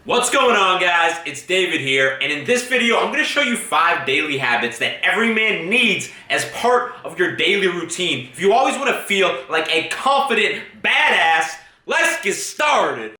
What's going on, guys? It's David here, and in this video I'm going to show you 5 daily habits that every man needs as part of your daily routine. If you always want to feel like a confident badass, let's get started.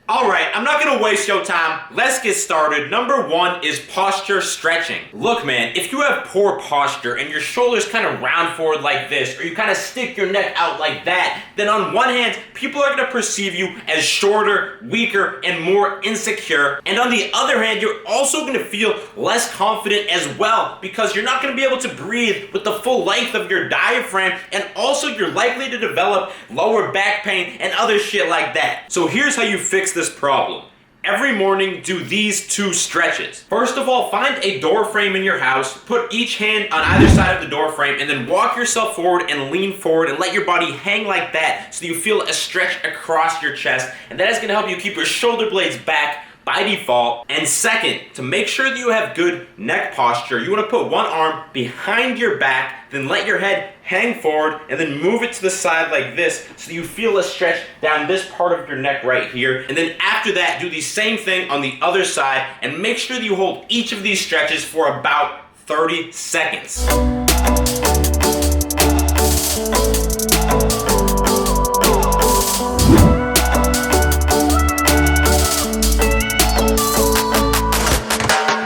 Alright, I'm not gonna waste your time. Let's get started. Number 1 is posture stretching. Look, man, if you have poor posture and your shoulders kind of round forward like this, or you kind of stick your neck out like that, then on one hand, people are gonna perceive you as shorter, weaker, and more insecure. And on the other hand, you're also gonna feel less confident as well, because you're not gonna be able to breathe with the full length of your diaphragm, and also you're likely to develop lower back pain and other shit like that. So here's how you fix this problem. Every morning, do these 2 stretches. First of all, find a door frame in your house, put each hand on either side of the door frame, and then walk yourself forward and lean forward and let your body hang like that so you feel a stretch across your chest, and that is going to help you keep your shoulder blades back by default. And second, to make sure that you have good neck posture, you want to put one arm behind your back, then let your head hang forward, and then move it to the side like this so you feel a stretch down this part of your neck right here. And then after that, do the same thing on the other side, and make sure that you hold each of these stretches for about 30 seconds.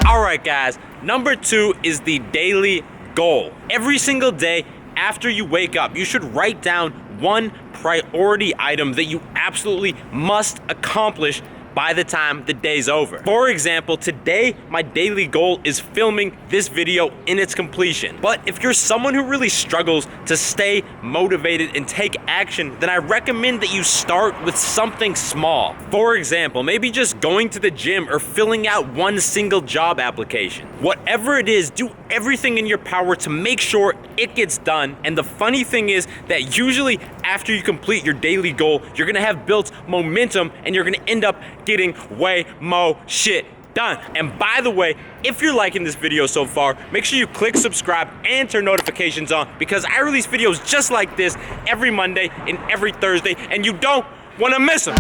Alright guys, number 2 is the daily goal. Every single day after you wake up, you should write down one priority item that you absolutely must accomplish by the time the day's over. For example, today my daily goal is filming this video in its completion. But if you're someone who really struggles to stay motivated and take action, then I recommend that you start with something small. For example, maybe just going to the gym or filling out one single job application. Whatever it is, do everything in your power to make sure it gets done. And the funny thing is that usually after you complete your daily goal, you're gonna have built momentum and you're gonna end up getting way more shit done. And by the way, if you're liking this video so far, make sure you click subscribe and turn notifications on, because I release videos just like this every Monday and every Thursday, and you don't want to miss them.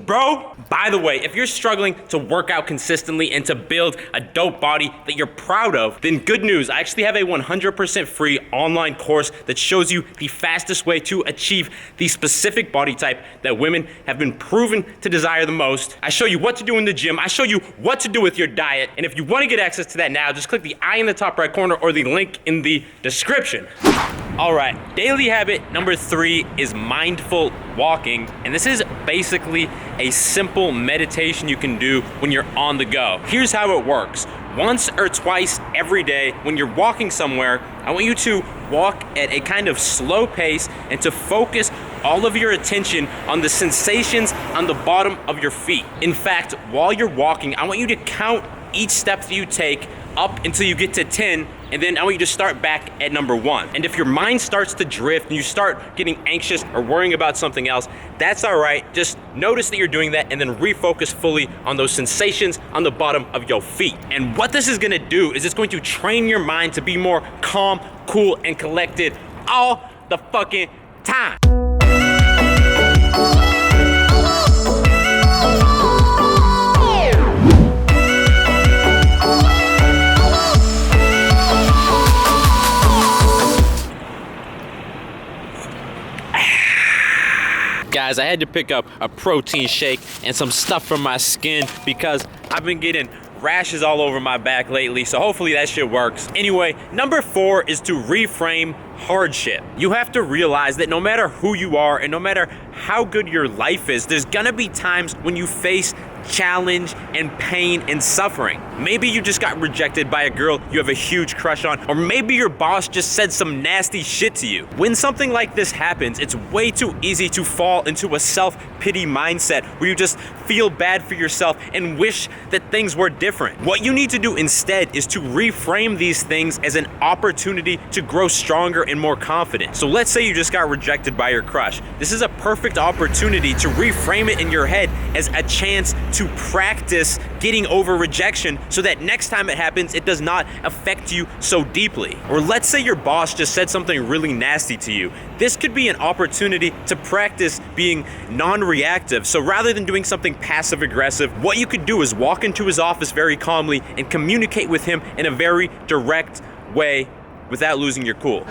Bro. By the way, if you're struggling to work out consistently and to build a dope body that you're proud of, then good news, I actually have a 100% free online course that shows you the fastest way to achieve the specific body type that women have been proven to desire the most. I show you what to do in the gym, I show you what to do with your diet, and if you want to get access to that now, just click the I in the top right corner or the link in the description. Alright, daily habit number 3 is mindful walking, and this is basically a simple meditation you can do when you're on the go. Here's how it works. Once or twice every day when you're walking somewhere, I want you to walk at a kind of slow pace and to focus all of your attention on the sensations on the bottom of your feet. In fact, while you're walking, I want you to count each step that you take up until you get to 10, and then I want you to start back at number 1. And if your mind starts to drift and you start getting anxious or worrying about something else, that's all right. Just notice that you're doing that and then refocus fully on those sensations on the bottom of your feet. And what this is gonna do is it's going to train your mind to be more calm, cool, and collected all the fucking time. Guys, I had to pick up a protein shake and some stuff from my skin because I've been getting rashes all over my back lately, so hopefully that shit works. Anyway, number 4 is to reframe hardship. You have to realize that no matter who you are and no matter how good your life is, there's gonna be times when you face challenge and pain and suffering. Maybe you just got rejected by a girl you have a huge crush on, or maybe your boss just said some nasty shit to you. When something like this happens, it's way too easy to fall into a self-pity mindset where you just feel bad for yourself and wish that things were different. What you need to do instead is to reframe these things as an opportunity to grow stronger and more confident. So let's say you just got rejected by your crush. This is a perfect opportunity to reframe it in your head as a chance to practice getting over rejection so that next time it happens, it does not affect you so deeply. Or let's say your boss just said something really nasty to you. This could be an opportunity to practice being non-reactive. So rather than doing something passive-aggressive, what you could do is walk into his office very calmly and communicate with him in a very direct way without losing your cool.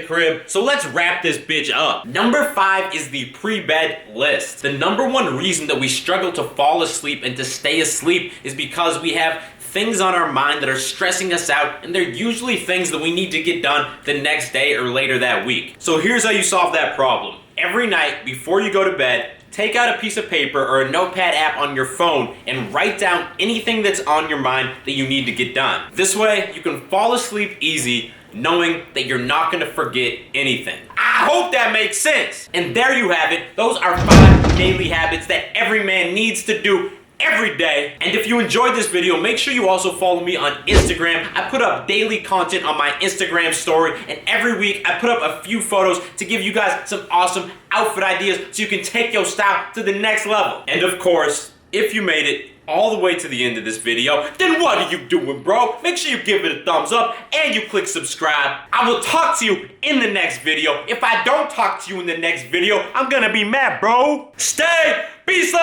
Crib. So let's wrap this bitch up. Number 5 is the pre-bed list. The number one reason that we struggle to fall asleep and to stay asleep is because we have things on our mind that are stressing us out, and they're usually things that we need to get done the next day or later that week. So here's how you solve that problem. Every night before you go to bed, take out a piece of paper or a notepad app on your phone and write down anything that's on your mind that you need to get done. This way, you can fall asleep easy, knowing that you're not gonna forget anything. I hope that makes sense. And there you have it. Those are 5 daily habits that every man needs to do every day. And if you enjoyed this video, make sure you also follow me on Instagram. I put up daily content on my Instagram story, and every week I put up a few photos to give you guys some awesome outfit ideas so you can take your style to the next level. And of course, if you made it all the way to the end of this video, then what are you doing, bro? Make sure you give it a thumbs up and you click subscribe. I will talk to you in the next video. If I don't talk to you in the next video, I'm gonna be mad, bro. Stay peace.